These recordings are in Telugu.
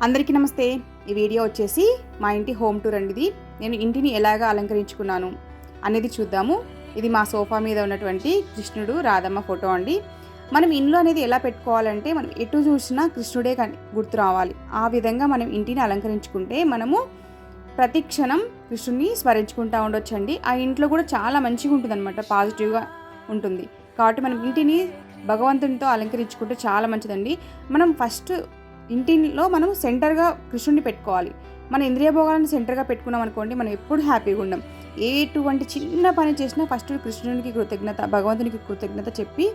అందరికీ నమస్తే. ఈ వీడియో వచ్చేసి మా ఇంటి హోమ్ టూర్ అండి. ఇది నేను ఇంటిని ఎలాగా అలంకరించుకున్నాను అనేది చూద్దాము. ఇది మా సోఫా మీద ఉన్నటువంటి కృష్ణుడు రాధమ్మ ఫోటో అండి. మనం ఇంట్లో అనేది ఎలా పెట్టుకోవాలంటే మనం ఎటు చూసినా కృష్ణుడే గుర్తు రావాలి. ఆ విధంగా మనం ఇంటిని అలంకరించుకుంటే మనము ప్రతి క్షణం కృష్ణుడిని స్మరించుకుంటూ ఉండొచ్చండి. ఆ ఇంట్లో కూడా చాలా మంచిగా ఉంటుంది అనమాట, పాజిటివ్గా ఉంటుంది. కాబట్టి మనం ఇంటిని భగవంతునితో అలంకరించుకుంటే చాలా మంచిదండి. మనం ఫస్ట్ ఇంటిలో మనం సెంటర్గా కృష్ణుడిని పెట్టుకోవాలి. మన ఇంద్రియ భోగాలను సెంటర్గా పెట్టుకున్నాం అనుకోండి, మనం ఎప్పుడు హ్యాపీగా ఉండం. ఎటువంటి చిన్న పని చేసినా ఫస్ట్ కృష్ణునికి కృతజ్ఞత, భగవంతునికి కృతజ్ఞత చెప్పి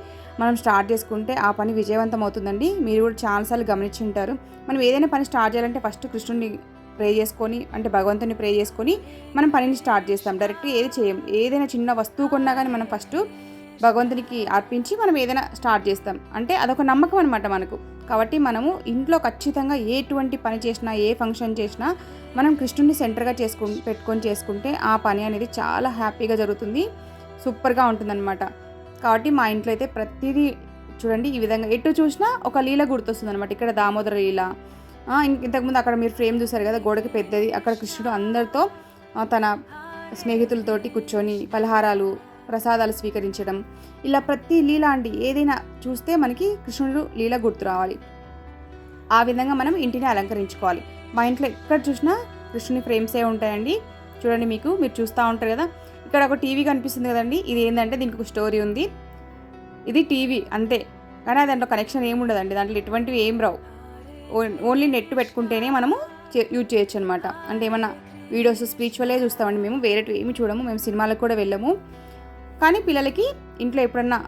మనం స్టార్ట్ చేసుకుంటే ఆ పని విజయవంతం అవుతుందండి. మీరు కూడా చాలాసార్లు గమనించి ఉంటారు. మనం ఏదైనా పని స్టార్ట్ చేయాలంటే ఫస్ట్ కృష్ణుడిని ప్రే చేసుకొని, అంటే భగవంతుని ప్రే చేసుకొని మనం పనిని స్టార్ట్ చేస్తాం. డైరెక్ట్ ఏది చేయం. ఏదైనా చిన్న వస్తువు కొన్నా కానీ మనం ఫస్ట్ భగవంతునికి అర్పించి మనం ఏదైనా స్టార్ట్ చేస్తాం. అంటే అదొక నమ్మకం అనమాట మనకు. కాబట్టి మనము ఇంట్లో ఖచ్చితంగా ఎటువంటి పని చేసినా, ఏ ఫంక్షన్ చేసినా మనం కృష్ణుడిని సెంటర్గా పెట్టుకొని చేసుకుంటే ఆ పని అనేది చాలా హ్యాపీగా జరుగుతుంది, సూపర్గా ఉంటుందన్నమాట. కాబట్టి మా ఇంట్లో అయితే ప్రతిదీ చూడండి ఈ విధంగా ఎటు చూసినా ఒక లీల గుర్తొస్తుంది అనమాట. ఇక్కడ దామోదర లీల, ఇంతకుముందు అక్కడ మీరు ఫ్రేమ్ చూసారు కదా, గోడకి పెద్దది. అక్కడ కృష్ణుడు అందరితో తన స్నేహితులతోటి కూర్చొని పలహారాలు ప్రసాదాలు స్వీకరించడం, ఇలా ప్రతి లీల అండి ఏదైనా చూస్తే మనకి కృష్ణుడు లీల గుర్తు రావాలి. ఆ విధంగా మనం ఇంటిని అలంకరించుకోవాలి. మా ఇంట్లో ఎక్కడ చూసినా కృష్ణుని ఫ్రేమ్సే ఉంటాయండి. చూడండి, మీరు చూస్తూ ఉంటారు కదా, ఇక్కడ ఒక టీవీ కనిపిస్తుంది కదండి. ఇది ఏంటంటే దీనికి ఒక స్టోరీ ఉంది. ఇది టీవీ అంతే, కానీ దాంట్లో కనెక్షన్ ఏముండదండి. దాంట్లో ఎటువంటివి ఏం రావు. ఓన్లీ నెట్ పెట్టుకుంటేనే మనము యూజ్ చేయొచ్చు అనమాట. అంటే ఏమన్నా వీడియోస్ స్పిరిచువలే చూస్తామండి మేము, వేరేటివి ఏమి చూడము. మేము సినిమాలకు కూడా వెళ్ళము. కానీ పిల్లలకి ఇంట్లో ఎప్పుడన్నా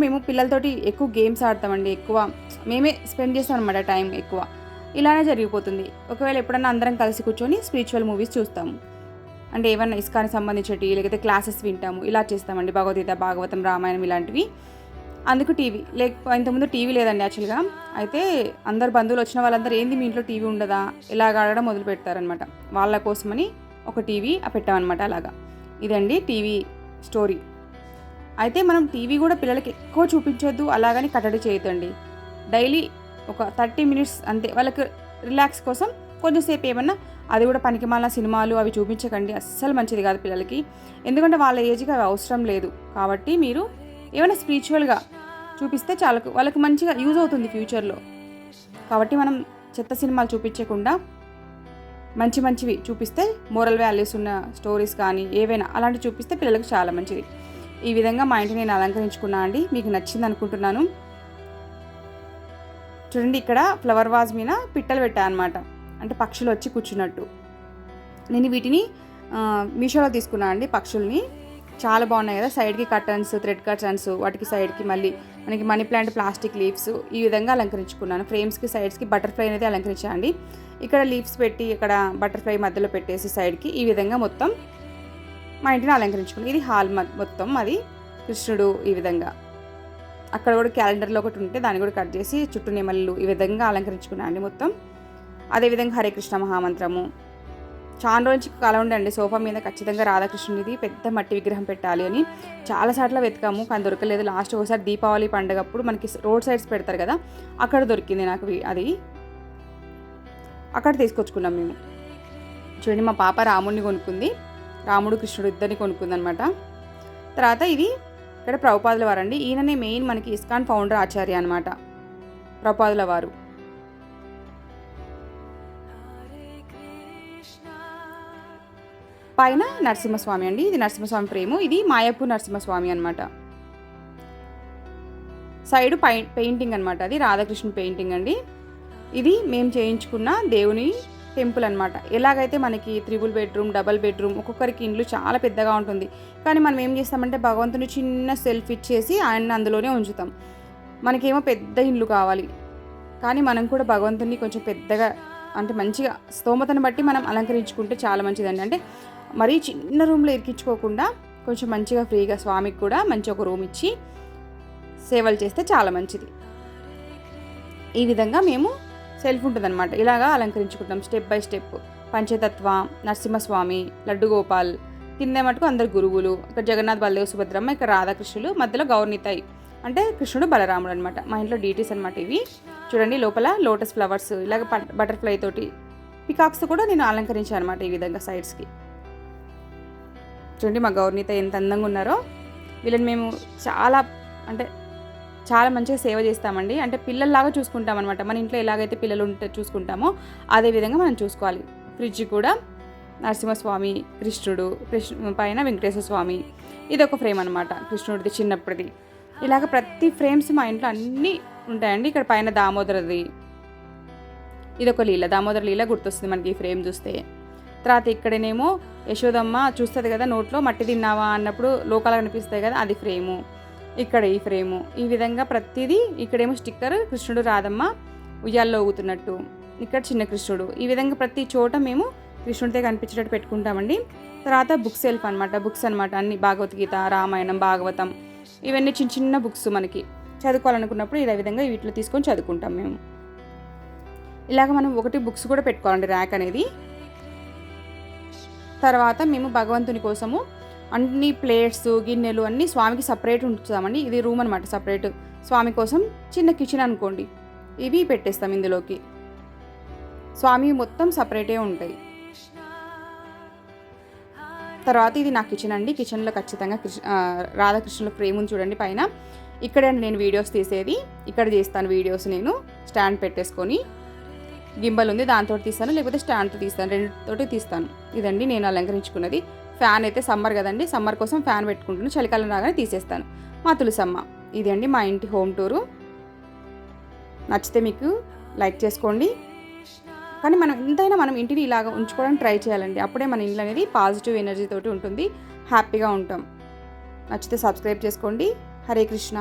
మేము పిల్లలతోటి ఎక్కువ గేమ్స్ ఆడతామండి. ఎక్కువ మేమే స్పెండ్ చేస్తాం అనమాట టైం ఎక్కువ. ఇలానే జరిగిపోతుంది. ఒకవేళ ఎప్పుడన్నా అందరం కలిసి కూర్చొని స్పిరిచువల్ మూవీస్ చూస్తాము. అంటే ఏమన్నా ఇస్కానికి సంబంధించేవి, లేకపోతే క్లాసెస్ వింటాము, ఇలా చేస్తామండి. భగవద్గీత, భాగవతం, రామాయణం ఇలాంటివి. అందుకు టీవీ ఇంతకుముందు టీవీ లేదండి యాక్చువల్గా. అయితే అందరు బంధువులు వచ్చిన వాళ్ళందరూ ఏంది మీ ఇంట్లో టీవీ ఉండదా ఇలాగ ఆడడం మొదలు పెడతారనమాట. వాళ్ళ కోసమని ఒక టీవీ పెట్టామన్నమాట. అలాగా ఇదండి టీవీ స్టోరీ. అయితే మనం టీవీ కూడా పిల్లలకి ఎక్కువ చూపించొద్దు, అలాగని కట్టడి చేయొద్దండి. డైలీ ఒక 30 మినిట్స్ అంతే, వాళ్ళకి రిలాక్స్ కోసం కొంచెంసేపు ఏమన్నా, అది కూడా పనికిమాలిన సినిమాలు అవి చూపించకండి. అస్సలు మంచిది కాదు పిల్లలకి. ఎందుకంటే వాళ్ళ ఏజ్కి అవి అవసరం లేదు. కాబట్టి మీరు ఏమైనా స్పిరిచువల్గా చూపిస్తే చాలకు, వాళ్ళకి మంచిగా యూజ్ అవుతుంది ఫ్యూచర్లో. కాబట్టి మనం చెత్త సినిమాలు చూపించకుండా మంచివి చూపిస్తే, మోరల్ వాల్యూస్ ఉన్న స్టోరీస్ కానీ ఏవైనా అలాంటివి చూపిస్తే పిల్లలకు చాలా మంచిది. ఈ విధంగా మా ఇంటిని నేను అలంకరించుకున్నా అండి. మీకు నచ్చింది అనుకుంటున్నాను. చూడండి, ఇక్కడ ఫ్లవర్ వాజ్ మీద పిట్టలు పెట్టాను అనమాట, అంటే పక్షులు వచ్చి కూర్చున్నట్టు. నేను వీటిని మీషోలో తీసుకున్నాను అండి. పక్షుల్ని చాలా బాగున్నాయి కదా. సైడ్కి కర్టన్స్, థ్రెడ్ కర్టన్స్, వాటికి సైడ్కి మళ్ళీ మనకి మనీ ప్లాంట్, ప్లాస్టిక్ లీవ్స్ ఈ విధంగా అలంకరించుకున్నాను. ఫ్రేమ్స్కి సైడ్స్కి బటర్ఫ్లై అనేది అలంకరించాండి. ఇక్కడ లీవ్స్ పెట్టి, ఇక్కడ బటర్ఫ్లై మధ్యలో పెట్టేసి సైడ్కి ఈ విధంగా మొత్తం మా ఇంటిని అలంకరించుకున్నాను. ఇది హాల్ మొత్తం, అది కృష్ణుడు ఈ విధంగా. అక్కడ కూడా క్యాలెండర్లో ఒకటి ఉంటే దాన్ని కూడా కట్ చేసి చుట్టూ నెమళ్ళు ఈ విధంగా అలంకరించుకున్నాను అండి మొత్తం. అదేవిధంగా హరే కృష్ణ మహామంత్రము. చాలా రోజుకి కల ఉండండి సోఫా మీద ఖచ్చితంగా రాధాకృష్ణుడిది పెద్ద మట్టి విగ్రహం పెట్టాలి అని చాలాసార్లు వెతికాము, కానీ దొరకలేదు. లాస్ట్ ఒకసారి దీపావళి పండుగప్పుడు మనకి రోడ్ సైడ్స్ పెడతారు కదా, అక్కడ దొరికింది నాకు. అది అక్కడ తీసుకొచ్చుకున్నాం మేము. చూడండి, మా పాప రాముడిని కొనుక్కుంది, రాముడు కృష్ణుడు ఇద్దరిని కొనుక్కుంది అనమాట. తర్వాత ఇది ఇక్కడ ప్రభుపాదుల వారు అండి. ఈయననే మెయిన్ మనకి ఇస్కాన్ ఫౌండర్ ఆచార్య అనమాట, ప్రభుపాదుల వారు. పైన నరసింహస్వామి అండి, ఇది నరసింహస్వామి ప్రేమ. ఇది మాయాపూర్ నరసింహస్వామి అనమాట. సైడ్ పెయింటింగ్ అనమాట, అది రాధాకృష్ణ పెయింటింగ్ అండి. ఇది మేము చేయించుకున్న దేవుని టెంపుల్ అనమాట. ఎలాగైతే మనకి 3 బెడ్రూమ్, డబల్ బెడ్రూమ్, ఒక్కొక్కరికి ఇండ్లు చాలా పెద్దగా ఉంటుంది. కానీ మనం ఏం చేస్తామంటే భగవంతుని చిన్న సెల్ఫ్ ఇచ్చేసి ఆయన అందులోనే ఉంచుతాం. మనకేమో పెద్ద ఇల్లు కావాలి, కానీ మనం కూడా భగవంతుని కొంచెం పెద్దగా, అంటే మంచిగా స్తోమతను బట్టి మనం అలంకరించుకుంటే చాలా మంచిదండి. అంటే మరీ చిన్న రూమ్లో ఇరికించుకోకుండా కొంచెం మంచిగా ఫ్రీగా స్వామికి కూడా మంచి ఒక రూమ్ ఇచ్చి సేవలు చేస్తే చాలా మంచిది. ఈ విధంగా మేము సెల్ఫ్ ఉంటుందన్నమాట, ఇలాగా అలంకరించుకుంటాం step by step. Panchatattva, Narasimhaswamy, Laddu Gopal, కింద మటుకు అందరు గురువులు, ఇక్కడ జగన్నాథ్, బలదేవ్, సుభద్రమ్మ, ఇక్కడ రాధాకృష్ణులు, మధ్యలో గౌర్నితాయి అంటే కృష్ణుడు బలరాముడు అనమాట. మా ఇంట్లో డీటీస్ అనమాట ఇవి. చూడండి లోపల లోటస్ ఫ్లవర్స్ ఇలాగ బటర్ఫ్లై తోటి పికాక్స్ కూడా నేను అలంకరించాను అనమాట ఈ విధంగా సైడ్స్కి. చూడండి మా గౌర్నీత ఎంత అందంగా ఉన్నారో. వీళ్ళని మేము చాలా మంచిగా సేవ చేస్తామండి. అంటే పిల్లల్లాగా చూసుకుంటాం అనమాట. మన ఇంట్లో ఎలాగైతే పిల్లలు ఉంటే చూసుకుంటామో అదే విధంగా మనం చూసుకోవాలి. ఫ్రిడ్జ్ కూడా నరసింహస్వామి, కృష్ణుడు పైన వెంకటేశ్వర స్వామి, ఇది ఒక ఫ్రేమ్ అనమాట కృష్ణుడిది చిన్నప్పటిది. ఇలాగ ప్రతి ఫ్రేమ్స్ మా ఇంట్లో అన్నీ ఉంటాయండి. ఇక్కడ పైన దామోదరది, ఇదొక లీల, దామోదర లీల గుర్తొస్తుంది మనకి ఈ ఫ్రేమ్ చూస్తే. తర్వాత ఇక్కడనేమో యశోదమ్మ చూస్తుంది కదా నోట్లో మట్టి తిన్నావా అన్నప్పుడు లోకాలు కనిపిస్తాయి కదా, అది ఫ్రేము. ఇక్కడ ఈ ఫ్రేము. ఈ విధంగా ప్రతిదీ. ఇక్కడేమో స్టిక్కర్ కృష్ణుడు రాధమ్మ ఉయ్యాల్లో ఊగుతున్నట్టు, ఇక్కడ చిన్న కృష్ణుడు. ఈ విధంగా ప్రతి చోట మేము కృష్ణుడితే కనిపించేటట్టు పెట్టుకుంటామండి. తర్వాత బుక్ సెల్ఫ్ అనమాట, బుక్స్ అనమాట అన్ని, భగవద్గీత, రామాయణం, భాగవతం, ఇవన్నీ చిన్న చిన్న బుక్స్ మనకి చదువుకోవాలనుకున్నప్పుడు ఇదే విధంగా వీటిలో తీసుకొని చదువుకుంటాం మేము. ఇలాగ మనం ఒకటి బుక్స్ కూడా పెట్టుకోవాలండి, ర్యాక్ అనేది. తర్వాత మేము భగవంతుని కోసము అన్ని ప్లేట్స్, గిన్నెలు అన్నీ స్వామికి సపరేట్ ఉంచుతామండి. ఇది రూమ్ అనమాట సపరేట్. స్వామి కోసం చిన్న కిచెన్ అనుకోండి, ఇవి పెట్టేస్తాం ఇందులోకి. స్వామి మొత్తం సపరేటే ఉంటాయి. తర్వాత ఇది నా కిచెన్ అండి. కిచెన్లో ఖచ్చితంగా రాధాకృష్ణుల ఫ్రేమ్ ఉంది చూడండి పైన. ఇక్కడే నేను వీడియోస్ తీసేది, ఇక్కడ చేస్తాను వీడియోస్. నేను స్టాండ్ పెట్టేసుకొని, గింబల్ ఉంది దాంతో తీస్తాను, లేకపోతే స్టాండ్తో తీస్తాను, రెండుతోటి తీస్తాను. ఇదండి నేను అలంకరించుకున్నది. ఫ్యాన్ అయితే సమ్మర్ కదండి, సమ్మర్ కోసం ఫ్యాన్ పెట్టుకుంటున్నాను, చలికాలం రాగానే తీసేస్తాను. మా తులసమ్మ. ఇది అండి మా ఇంటి హోమ్ టూరు. నచ్చితే మీకు లైక్ చేసుకోండి. కానీ మనం ఎంతైనా మనం ఇంటిని ఇలాగ ఉంచుకోవడానికి ట్రై చేయాలండి. అప్పుడే మన ఇల్లు అనేది పాజిటివ్ ఎనర్జీ తోటి ఉంటుంది, హ్యాపీగా ఉంటాం. నచ్చితే సబ్స్క్రైబ్ చేసుకోండి. హరే కృష్ణ.